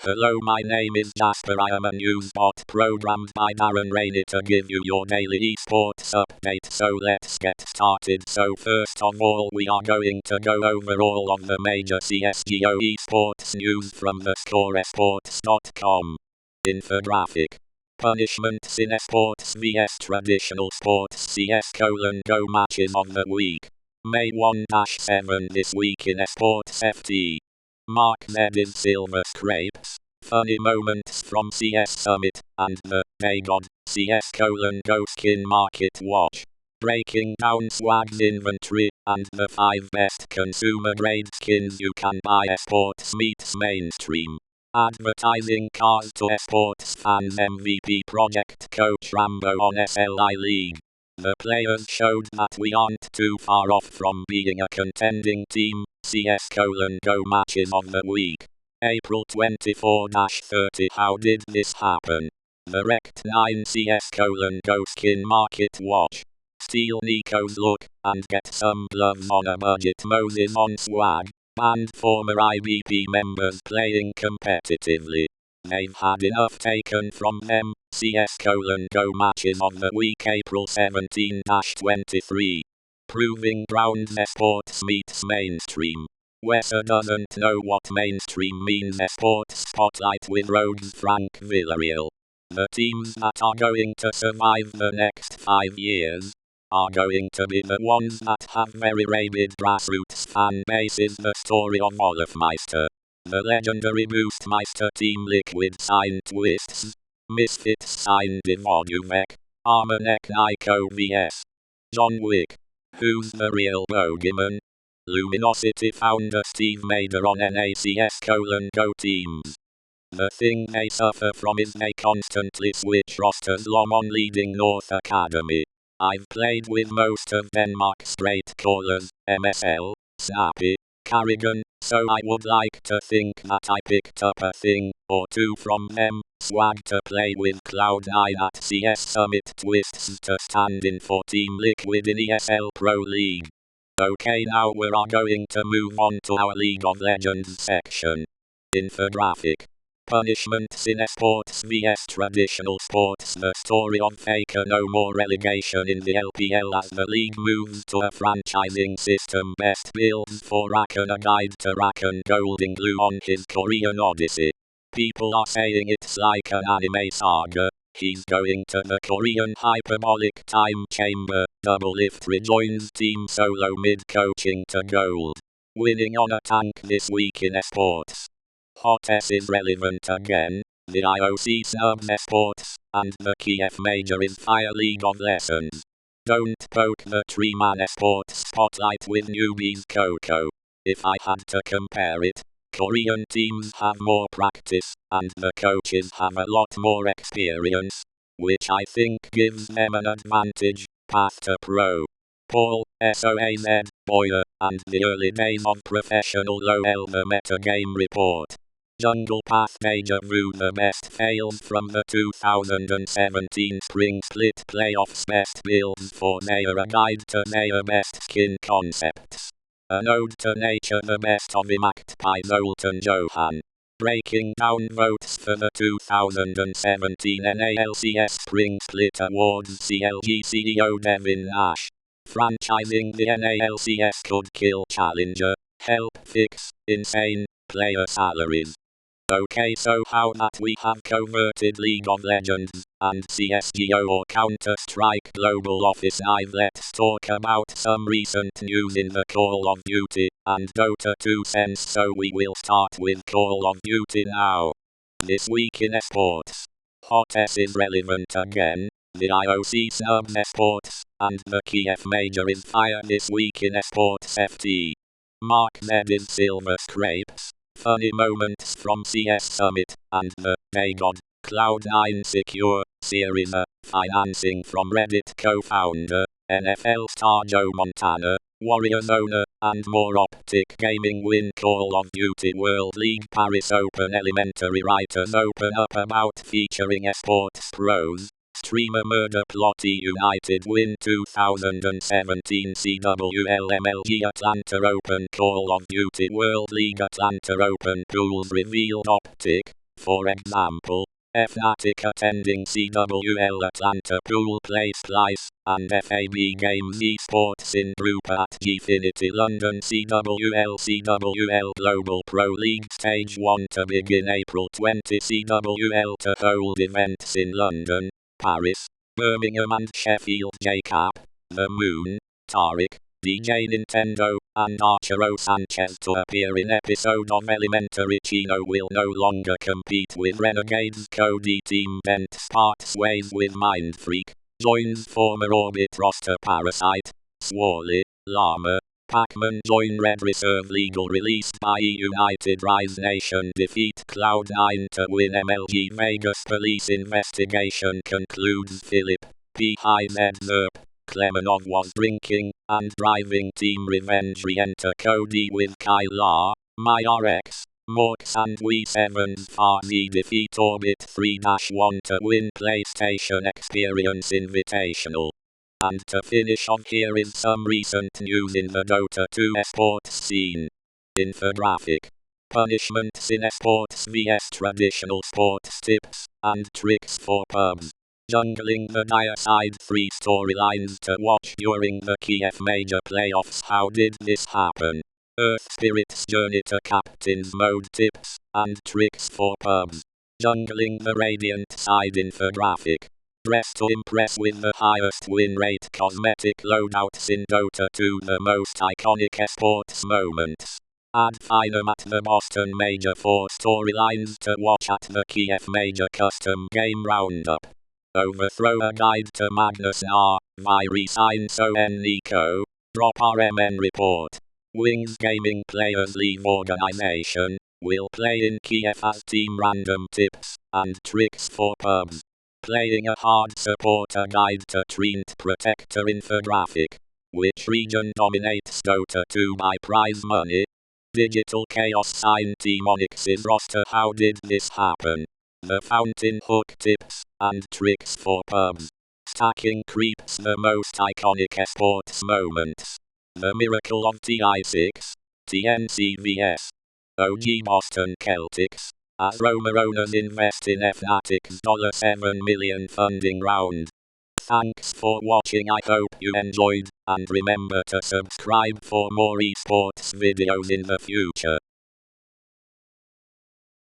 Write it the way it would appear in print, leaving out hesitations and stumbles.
Hello, my name is Jasper. I am a news bot programmed by Darren to give you your daily eSports update. So let's get started. So first of all, we are going to go over all of the major CSGO eSports news from the scoresports.com. Infographic. Punishments in eSports vs traditional sports CS::Go matches of the week. May 1-7 this week in eSports FT. MarkZ is Silver Scrapes, funny moments from CS Summit, and the Daigod CS::Go Skin MarketWatch. Breaking down Swag's inventory, and the 5 best consumer-grade skins you can buy. Esports meets mainstream. Advertising cars to esports fans. MVP project coach Rambo on SLI League. The players showed that we aren't too far off from being a contending team. CS::Go matches of the week. April 24-30. How did this happen? The Rect 9 CS::Go Skin MarketWatch. Steal Niko's look, and get some gloves on a budget. Moses on Swag. Banned former IBP members playing competitively. They've had enough taken from them. CS::Go matches of the week. April 17-23. Proving grounds. Esports meets mainstream. WESA doesn't know what mainstream means. Esports spotlight with Rogues Frank Villarreal. The teams that are going to survive the next 5 years are going to be the ones that have very rabid grassroots fan bases. The story of Olafmeister. The legendary Boostmeister team. Liquid signed Twists. Misfits signed Daigod. Armanek Niko vs. John Wick. Who's the real bogeyman? Luminosity founder Steve Mader on NACS::Go teams. The thing they suffer from is they constantly switch rosters. Long on leading North Academy. I've played with most of Denmark's straight callers, MSL, Snappy, Carrigan, so I would like to think that I picked up a thing or two from them. Swag to play with Cloud9 at CS Summit. Twists to stand in for Team Liquid in ESL Pro League. Okay, now we are going to move on to our League of Legends section. Infographic. Punishments in esports vs traditional sports. The story of Faker. No more relegation in the LPL as the league moves to a franchising system. Best builds for Rakan. A guide to Rakan Golding Glue on his Korean Odyssey. People are saying it's like an anime saga. He's going to the Korean hyperbolic time chamber. Double lift rejoins team solo mid coaching to gold. Winning on a tank this week in esports. Hottess is relevant again. The IOC snubs esports, and the Kiev major is fire. League of Legends. Don't poke the tree man. Esports spotlight with newbies. Coco. If I had to compare it, Korean teams have more practice, and the coaches have a lot more experience, which I think gives them an advantage. Path to pro. Paul, SOAZ, Boyer, and the early days of professional LoL. The metagame report. Jungle Path Deja Vu. The best fails from the 2017 Spring Split Playoffs. Best builds for Nair. A guide to Nair best skin concepts. An ode to nature. The best of Impact by Zoltan Johan. Breaking down votes for the 2017 NALCS Spring Split Awards. CLG CEO Devin Nash. Franchising the NALCS could kill Challenger. Help fix insane player salaries. Okay, so how that we have converted League of Legends and CSGO or Counter-Strike Global Office Live. Let's talk about some recent news in the Call of Duty and Dota 2 sense. So we will start with Call of Duty now. This week in esports. Hottess is relevant again. The IOC snubs esports, and the Kiev major is fire this week in esports FT. MarkZ is Silver Scrapes. Funny moments from CS Summit, and the Daigod, Cloud9 Secure Series A, financing from Reddit co-founder, NFL star Joe Montana, Warriors owner, and more. Optic Gaming win Call of Duty World League Paris Open. Elementary writers open up about featuring esports pros. Streamer murder plot. United win 2017 CWL MLG Atlanta Open. Call of Duty World League Atlanta Open pools revealed. Optic For example, Fnatic attending CWL Atlanta Pool Place Place, and FAB Games eSports in group at Gfinity London CWL Global Pro League Stage 1 to begin April 20 CWL to hold events in London, Paris, Birmingham and Sheffield JCap, The Moon, Tariq, DJ Nintendo, and Archero Sanchez to appear in episode of Elementary. Chino will no longer compete with Renegades Cody Team. Bent parts ways with Mindfreak. Joins former Orbit roster Parasite, Swally, Llama. Pac-Man join Red Reserve Legal released by United Rise Nation. Defeat Cloud9 to win MLG Vegas police investigation concludes. Philip, PIZ Klemenov was drinking and driving. Team Revenge re-enter Cody with Kyla, MyRX, Morks and We7's Farzi defeat Orbit 3-1 to win PlayStation Experience Invitational. And to finish off, here is some recent news in the Dota 2 esports scene. Infographic. Punishments in esports vs traditional sports. Tips and tricks for pubs. Jungling the Dire Side 3 storylines to watch during the Kiev Major Playoffs. How did this happen? Earth Spirit's journey to Captain's Mode. Tips and tricks for pubs. Jungling the Radiant Side. Infographic. Dress to impress with the highest win rate cosmetic loadouts in Dota 2. The most iconic esports moments. Ad Finum at the Boston Major. 4 storylines to watch at the Kiev Major Custom Game Roundup. Overthrow a guide to Magnus R. Virus So Niko. Drop RMN report. Wings Gaming players leave organization. Will play in Kiev as team. Random tips and tricks for pubs. Playing a hard supporter guide to Treant Protector. Infographic. Which region dominates Dota 2 by prize money? Digital Chaos signed Team Onyx's roster. How did this happen? The Fountain Hook tips and tricks for pubs. Stacking creeps. The most iconic esports moments. The miracle of TI6, TNCVS. OG Boston Celtics. As Roma owners invest in Fnatic's $7 million funding round. Thanks for watching. I hope you enjoyed, and remember to subscribe for more esports videos in the future.